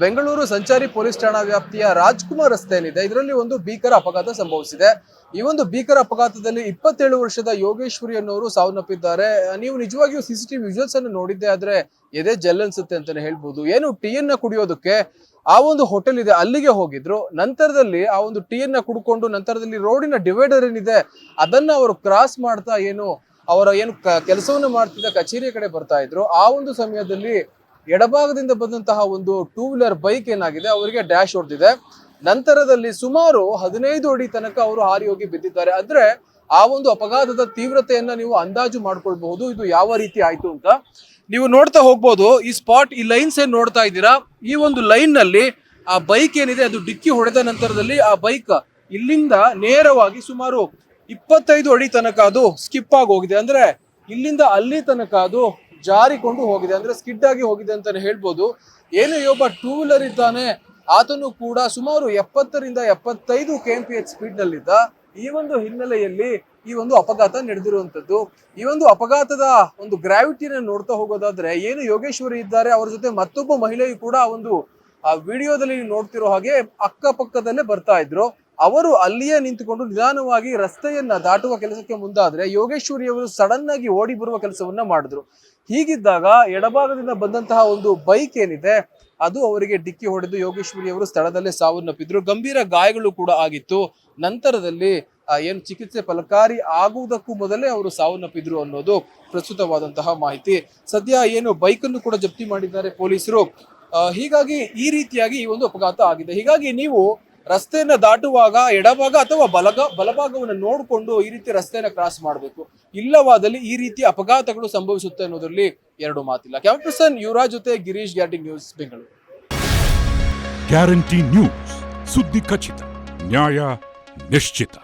ಬೆಂಗಳೂರು ಸಂಚಾರಿ ಪೊಲೀಸ್ ಠಾಣಾ ವ್ಯಾಪ್ತಿಯ ರಾಜ್ಕುಮಾರ್ ರಸ್ತೆ ಏನಿದೆ, ಇದರಲ್ಲಿ ಒಂದು ಭೀಕರ ಅಪಘಾತ ಸಂಭವಿಸಿದೆ. ಈ ಒಂದು ಭೀಕರ ಅಪಘಾತದಲ್ಲಿ 27 ವರ್ಷದ ಯೋಗೇಶ್ವರಿ ಅನ್ನೋರು ಸಾವನ್ನಪ್ಪಿದ್ದಾರೆ. ನೀವು ನಿಜವಾಗಿಯೂ ಸಿಸಿಟಿವಿ ವಿಜುವಲ್ಸ್ ಅನ್ನು ನೋಡಿದ್ದೆ ಆದ್ರೆ ಎದೆ ಜಲ್ ಅನ್ಸುತ್ತೆ ಅಂತಾನೆ ಹೇಳ್ಬೋದು. ಏನು ಟೀಯನ್ನ ಕುಡಿಯೋದಕ್ಕೆ ಆ ಒಂದು ಹೋಟೆಲ್ ಇದೆ, ಅಲ್ಲಿಗೆ ಹೋಗಿದ್ರು. ನಂತರದಲ್ಲಿ ಆ ಒಂದು ಟೀಯನ್ನ ಕುಡ್ಕೊಂಡು ನಂತರದಲ್ಲಿ ರೋಡಿನ ಡಿವೈಡರ್ ಏನಿದೆ ಅದನ್ನ ಅವರು ಕ್ರಾಸ್ ಮಾಡ್ತಾ ಅವರ ಕೆಲಸವನ್ನು ಮಾಡ್ತಿದ್ದ ಕಚೇರಿಯ ಕಡೆ ಬರ್ತಾ ಇದ್ರು. ಆ ಒಂದು ಸಮಯದಲ್ಲಿ ಎಡಭಾಗದಿಂದ ಬಂದಂತಹ ಒಂದು 2 ವೀಲರ್ ಬೈಕ್ ಏನಾಗಿದೆ ಅವರಿಗೆ ಡ್ಯಾಶ್ ಹೊಡೆದಿದೆ. ನಂತರದಲ್ಲಿ ಸುಮಾರು 15 ಅಡಿ ತನಕ ಅವರು ಹಾರಿ ಹೋಗಿ ಬಿದ್ದಿದ್ದಾರೆ. ಅಂದ್ರೆ ಆ ಒಂದು ಅಪಘಾತದ ತೀವ್ರತೆಯನ್ನ ನೀವು ಅಂದಾಜು ಮಾಡ್ಕೊಳ್ಬಹುದು, ಇದು ಯಾವ ರೀತಿ ಆಯ್ತು ಅಂತ. ನೀವು ನೋಡ್ತಾ ಹೋಗ್ಬೋದು, ಈ ಸ್ಪಾಟ್, ಈ ಲೈನ್ಸ್ ಏನ್ ನೋಡ್ತಾ ಇದ್ದೀರಾ, ಈ ಒಂದು ಲೈನ್ ನಲ್ಲಿ ಆ ಬೈಕ್ ಏನಿದೆ ಅದು ಡಿಕ್ಕಿ ಹೊಡೆದ ನಂತರದಲ್ಲಿ ಆ ಬೈಕ್ ಇಲ್ಲಿಂದ ನೇರವಾಗಿ ಸುಮಾರು 25 ಅಡಿ ತನಕ ಅದು ಸ್ಕಿಪ್ ಆಗಿ ಹೋಗಿದೆ. ಅಂದ್ರೆ ಇಲ್ಲಿಂದ ಅಲ್ಲಿ ತನಕ ಅದು ಜಾರಿಕೊಂಡು ಹೋಗಿದೆ, ಅಂದ್ರೆ ಸ್ಕಿಡ್ ಆಗಿ ಹೋಗಿದೆ ಅಂತಾನೆ ಹೇಳ್ಬೋದು. ಏನು ಒಬ್ಬ 2 ವೀಲರ್ ಇದ್ದಾನೆ, ಆತನು ಕೂಡ ಸುಮಾರು 70 ರಿಂದ 75 kmph ಸ್ಪೀಡ್ ನಲ್ಲಿದ್ದ. ಈ ಒಂದು ಹಿನ್ನೆಲೆಯಲ್ಲಿ ಈ ಒಂದು ಅಪಘಾತ ನಡೆದಿರುವಂತದ್ದು. ಈ ಒಂದು ಅಪಘಾತದ ಒಂದು ಗ್ರಾವಿಟಿನ ನೋಡ್ತಾ ಹೋಗೋದಾದ್ರೆ, ಏನು ಯೋಗೇಶ್ವರಿ ಇದ್ದಾರೆ ಅವರ ಜೊತೆ ಮತ್ತೊಬ್ಬ ಮಹಿಳೆಯು ಕೂಡ ಒಂದು ಆ ವಿಡಿಯೋದಲ್ಲಿ ನೋಡ್ತಿರೋ ಹಾಗೆ ಅಕ್ಕಪಕ್ಕದಲ್ಲೇ ಬರ್ತಾ ಇದ್ರು. ಅವರು ಅಲ್ಲಿಯೇ ನಿಂತುಕೊಂಡು ನಿಧಾನವಾಗಿ ರಸ್ತೆಯನ್ನ ದಾಟುವ ಕೆಲಸಕ್ಕೆ ಮುಂದಾದ್ರೆ ಯೋಗೇಶ್ವರಿ ಅವರು ಸಡನ್ ಆಗಿ ಓಡಿ ಬರುವ ಕೆಲಸವನ್ನ ಮಾಡಿದ್ರು. ಹೀಗಿದ್ದಾಗ ಎಡಭಾಗದಿಂದ ಬಂದಂತಹ ಒಂದು ಬೈಕ್ ಏನಿದೆ ಅದು ಅವರಿಗೆ ಡಿಕ್ಕಿ ಹೊಡೆದು ಯೋಗೇಶ್ವರಿ ಅವರು ಸ್ಥಳದಲ್ಲೇ ಸಾವನ್ನಪ್ಪಿದ್ರು. ಗಂಭೀರ ಗಾಯಗಳು ಕೂಡ ಆಗಿತ್ತು. ನಂತರದಲ್ಲಿ ಏನು ಚಿಕಿತ್ಸೆ ಫಲಕಾರಿ ಆಗುವುದಕ್ಕೂ ಮೊದಲೇ ಅವರು ಸಾವನ್ನಪ್ಪಿದ್ರು ಅನ್ನೋದು ಪ್ರಸ್ತುತವಾದಂತಹ ಮಾಹಿತಿ. ಸದ್ಯ ಏನು ಬೈಕ್ ಅನ್ನು ಕೂಡ ಜಪ್ತಿ ಮಾಡಿದ್ದಾರೆ ಪೊಲೀಸರು. ಹೀಗಾಗಿ ಈ ರೀತಿಯಾಗಿ ಈ ಒಂದು ಅಪಘಾತ ಆಗಿದೆ. ಹೀಗಾಗಿ ನೀವು ರಸ್ತೆಯನ್ನ ದಾಟುವಾಗ ಎಡಭಾಗ ಅಥವಾ ಬಲಭಾಗವನ್ನು ನೋಡಿಕೊಂಡು ಈ ರೀತಿ ರಸ್ತೆಯನ್ನ ಕ್ರಾಸ್ ಮಾಡಬೇಕು. ಇಲ್ಲವಾದಲ್ಲಿ ಈ ರೀತಿ ಅಪಘಾತಗಳು ಸಂಭವಿಸುತ್ತೆ ಅನ್ನೋದ್ರಲ್ಲಿ ಎರಡು ಮಾತಿಲ್ಲ. ಕ್ಯಾಮರಾ ಪರ್ಸನ್ ಯುವರಾಜ್ ಜೊತೆ Girish, guarantee news, Bengaluru. Guarantee news, ಸುದ್ದಿ ಖಚಿತ, ನ್ಯಾಯ ನಿಶ್ಚಿತ.